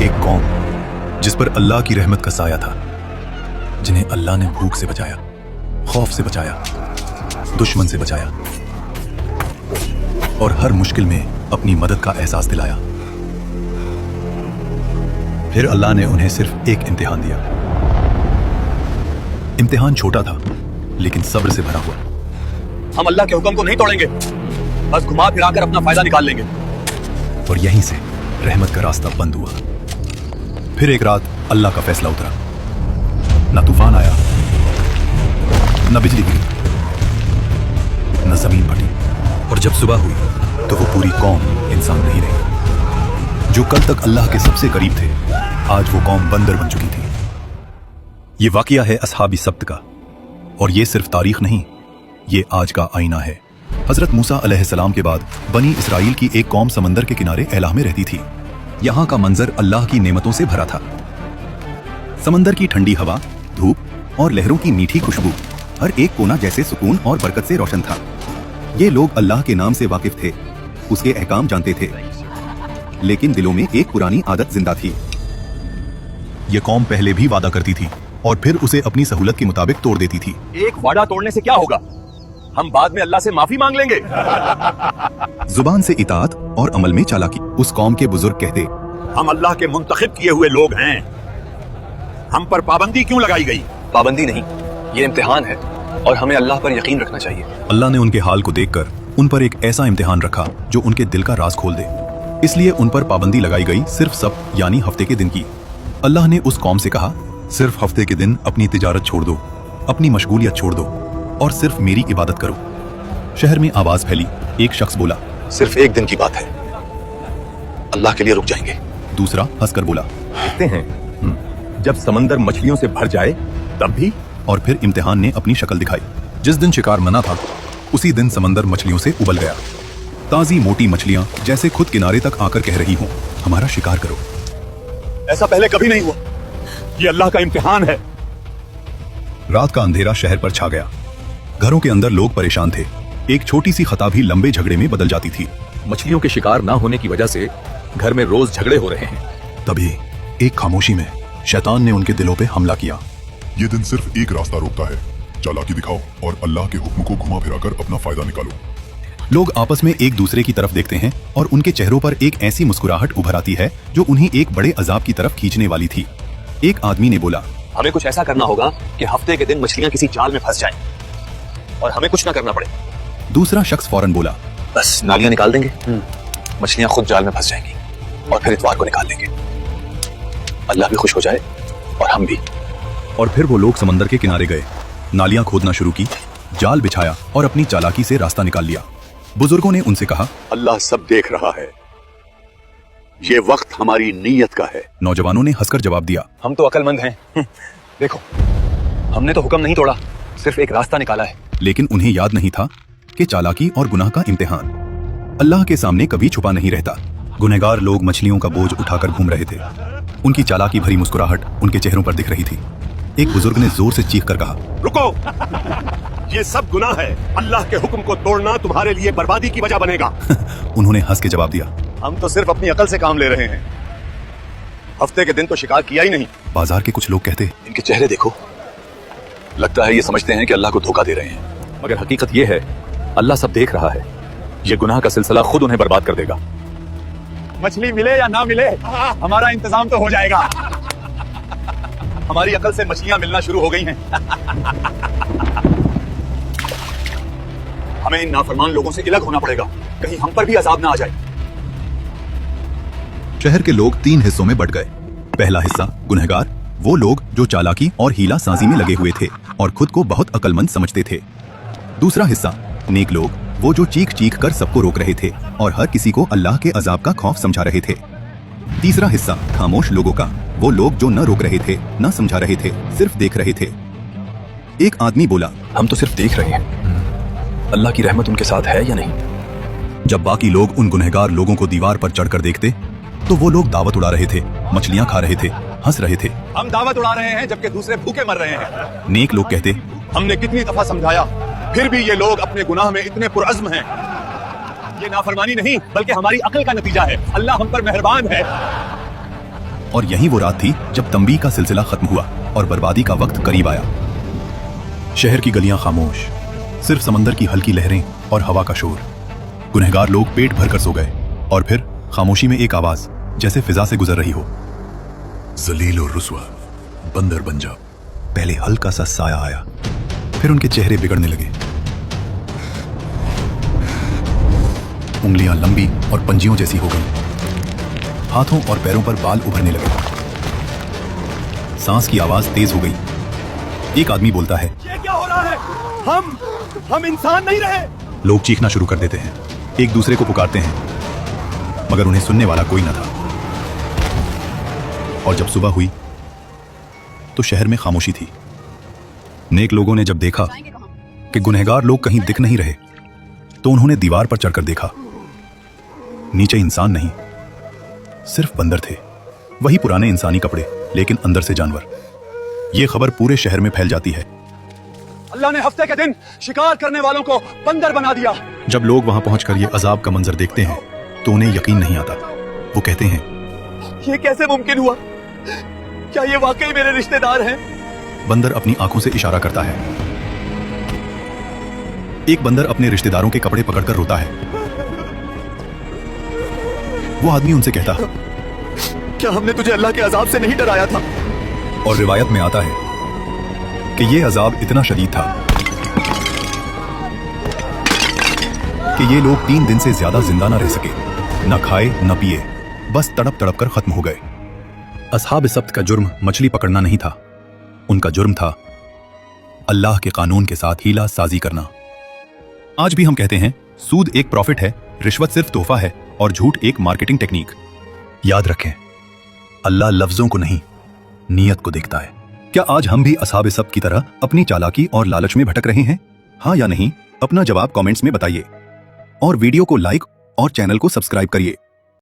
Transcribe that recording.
एक कौम जिस पर अल्लाह की रहमत का साया था, जिन्हें अल्लाह ने भूख से बचाया, खौफ से बचाया, दुश्मन से बचाया और हर मुश्किल में अपनी मदद का एहसास दिलाया। फिर अल्लाह ने उन्हें सिर्फ एक इम्तिहान दिया। इम्तिहान छोटा था लेकिन सब्र से भरा हुआ। हम अल्लाह के हुक्म को नहीं तोड़ेंगे, बस घुमा फिराकर अपना फायदा निकाल लेंगे। और यहीं से रहमत का रास्ता बंद हुआ। फिर एक रात अल्लाह का फैसला उतरा। न तूफान आया, न बिजली गिरी, न जमीन फटी। और जब सुबह हुई तो वो पूरी कौम इंसान नहीं रही। जो कल तक अल्लाह के सबसे करीब थे, आज वो कौम बंदर बन चुकी थी। ये वाकया है असहाबी सब्त का, और ये सिर्फ तारीख नहीं, ये आज का आईना है। हजरत मूसा अलैहिस्सलाम के बाद बनी इसराइल की एक कौम समंदर के किनारे एलाह में रहती थी। यहाँ का मंजर अल्लाह की नेमतों से भरा था। समंदर की ठंडी हवा, धूप और लहरों की मीठी खुशबू, हर एक कोना जैसे सुकून और बरकत से रोशन था। ये लोग अल्लाह के नाम से वाकिफ थे, उसके अहकाम जानते थे, लेकिन दिलों में एक पुरानी आदत जिंदा थी। ये कौम पहले भी वादा करती थी और फिर उसे अपनी सहूलत के मुताबिक तोड़ देती थी। एक वादा तोड़ने से क्या होगा? हम बाद में अल्लाह से माफी मांग लेंगे। जुबान से इताअत और अमल में चालाकी। उस कौम के बुजुर्ग कहते, हम अल्लाह के मुंतखब किए हुए लोग हैं, हम पर पाबंदी क्यों लगाई गई? पाबंदी नहीं, ये इम्तिहान है और हमें अल्लाह पर यकीन रखना चाहिए। अल्लाह ने उनके हाल को देखकर उन पर एक ऐसा इम्तिहान रखा जो उनके दिल का राज खोल दे। इसलिए उन पर पाबंदी लगाई गई सिर्फ सब्त यानी हफ्ते के दिन की। अल्लाह ने उस कौम से कहा, सिर्फ हफ्ते के दिन अपनी तिजारत छोड़ दो, अपनी मशगूलियत छोड़ दो और सिर्फ मेरी इबादत करो। शहर में आवाज फैली। एक शख्स बोला, सिर्फ एक दिन की बात है, अल्लाह के लिए रुक जाएंगे। दूसरा हंसकर बोला, देखते हैं जब समंदर मछलियों से भर जाए तब भी। और फिर इम्तिहान ने अपनी शक्ल दिखाई। जिस दिन शिकार मना था उसी दिन समंदर मछलियों से उबल गया। ताजी मोटी मछलियां जैसे खुद किनारे तक आकर कह रही हों, हमारा शिकार करो। ऐसा पहले कभी नहीं हुआ, ये अल्लाह का इम्तिहान है। रात का अंधेरा शहर पर छा गया। घरों के अंदर लोग परेशान थे। एक छोटी सी खता भी लंबे झगड़े में बदल जाती थी। मछलियों के शिकार ना होने की वजह से घर में रोज झगड़े हो रहे हैं। तभी एक खामोशी में शैतान ने उनके दिलों पे हमला किया। ये दिन सिर्फ एक रास्ता रोकता है, चालाकी दिखाओ और अल्लाह के हुक्म को घुमा फिराकर अपना फायदा निकालो। लोग आपस में एक दूसरे की तरफ देखते हैं और उनके चेहरों पर एक ऐसी मुस्कुराहट उभर आती है जो उन्हें एक बड़े अजाब की तरफ खींचने वाली थी। एक आदमी ने बोला, हमें कुछ ऐसा करना होगा कि हफ्ते के दिन मछलियां किसी जाल में फंस जाएं और हमें कुछ ना करना पड़े। दूसरा शख्स फौरन बोला, बस नालियां निकाल देंगे, मछलियां खुद जाल में फंस जाएंगी और फिर इतवार को निकाल लेंगे। अल्लाह भी खुश हो जाए और हम भी। और फिर वो लोग समंदर के किनारे गए, नालियां खोदना शुरू की, जाल बिछाया और अपनी चालाकी से रास्ता निकाल लिया। बुजुर्गों ने उनसे कहा, अल्लाह सब देख रहा है, ये वक्त हमारी नीयत का है। नौजवानों ने हंसकर जवाब दिया, हम तो अक्लमंद हैं। देखो, हमने तो हुक्म नहीं तोड़ा, सिर्फ एक रास्ता निकाला है। लेकिन उन्हें याद नहीं था कि चालाकी और गुनाह का इम्तिहान अल्लाह के सामने कभी छुपा नहीं रहता। गुनहगार लोग मछलियों का बोझ उठाकर घूम रहे थे। उनकी चालाकी भरी मुस्कुराहट उनके चेहरों पर दिख रही थी। एक बुजुर्ग ने जोर से चीख कर कहा, रुको, ये सब गुनाह है। अल्लाह के हुक्म को तोड़ना तुम्हारे लिए बर्बादी की वजह बनेगा। उन्होंने हंस के जवाब दिया, हम तो सिर्फ अपनी अकल से काम ले रहे हैं, हफ्ते के दिन तो शिकार किया ही नहीं। बाजार के कुछ लोग कहते, इनके चेहरे देखो, लगता है ये समझते हैं कि अल्लाह को धोखा दे रहे हैं, मगर हकीकत ये है अल्लाह सब देख रहा है। ये गुनाह का सिलसिला खुद उन्हें बर्बाद कर देगा। मछली मिले या ना मिले, हमारा इंतजाम तो हो जाएगा। हमारी अकल से मछलियां मिलना शुरू हो गई हैं। हमें इन नाफरमान लोगों से अलग होना पड़ेगा, कहीं हम पर भी अजाब ना आ जाए। शहर के लोग 3 हिस्सों में बट गए। पहला हिस्सा गुनहगार, वो लोग जो चालाकी और हीला साजी में लगे हुए थे और खुद को बहुत अक्लमंद समझते थे। दूसरा हिस्सा नेक लोग, वो जो चीख चीख कर सबको रोक रहे थे और हर किसी को अल्लाह के अजाब का खौफ समझा रहे थे। तीसरा हिस्सा खामोश लोगों का, वो लोग जो न रोक रहे थे, न समझा रहे थे, सिर्फ देख रहे थे। एक आदमी बोला, हम तो सिर्फ देख रहे हैं, अल्लाह की रहमत उनके साथ है या नहीं। जब बाकी लोग उन गुनहगार लोगों को दीवार पर चढ़कर देखते तो वो लोग दावत उड़ा रहे थे, मछलियां खा रहे थे, हंस रहे थे। हम दावत उड़ा रहे हैं जबकि दूसरे भूखे मर रहे हैं। नेक लोग कहते, हमने कितनी दफा समझाया, फिर भी ये लोग अपने गुनाह में इतने पुरअज़्म हैं। ये नाफरमानी नहीं बल्कि हमारी अक्ल का नतीजा है। अल्लाह हम पर मेहरबान है। और यही वो रात थी जब तंबी का सिलसिला खत्म हुआ और बर्बादी का वक्त करीब आया। शहर की गलियां खामोश, सिर्फ समंदर की हल्की लहरें और हवा का शोर। गुनहगार लोग पेट भर कर सो गए और फिर खामोशी में एक आवाज जैसे फिजा से गुजर रही हो, जलील और रुसवा, बंदर बन जा। पहले हल्का सा साया आया, फिर उनके चेहरे बिगड़ने लगे। उंगलियां लंबी और पंजियों जैसी हो गई, हाथों और पैरों पर बाल उभरने लगे। सांस की आवाज तेज हो गई। एक आदमी बोलता है, ये क्या हो रहा है? हम इंसान नहीं रहे। लोग चीखना शुरू कर देते हैं, एक दूसरे को पुकारते हैं, मगर उन्हें सुनने वाला कोई न था। और जब सुबह हुई तो शहर में खामोशी थी। नेक लोगों ने जब देखा कि गुनहगार लोग कहीं दिख नहीं रहे तो उन्होंने दीवार पर चढ़कर देखा। नीचे इंसान नहीं, सिर्फ बंदर थे। वही पुराने इंसानी कपड़े, लेकिन अंदर से जानवर। यह खबर पूरे शहर में फैल जाती है। अल्लाह ने हफ्ते के दिन शिकार करने वालों को बंदर बना दिया। जब लोग वहां पहुंचकर ये अजाब का मंजर देखते हैं तो उन्हें यकीन नहीं आता। वो कहते हैं, ये कैसे मुमकिन हुआ? क्या ये वाकई मेरे रिश्तेदार हैं? बंदर अपनी आंखों से इशारा करता है। एक बंदर अपने रिश्तेदारों के कपड़े पकड़कर रोता है। वो आदमी उनसे कहता, क्या हमने तुझे अल्लाह के अजाब से नहीं डराया था? और रिवायत में आता है कि ये अजाब इतना शदीद था कि ये लोग 3 दिन से ज्यादा जिंदा न रह सके, न खाए न पिए, बस तड़प तड़प कर खत्म हो गए। असहाब सब्त का जुर्म मछली पकड़ना नहीं था, उनका जुर्म था अल्लाह के कानून के साथ हीला साजी करना। आज भी हम कहते हैं सूद एक प्रॉफिट है, रिश्वत सिर्फ तोहफा है और झूठ एक मार्केटिंग टेक्निक। याद रखें, अल्लाह लफ्जों को नहीं, नीयत को देखता है। क्या आज हम भी असहाब सब्त की तरह अपनी चालाकी और लालच में भटक रहे हैं? हाँ या नहीं, अपना जवाब कमेंट्स में बताइए और वीडियो को लाइक और चैनल को सब्सक्राइब करिए।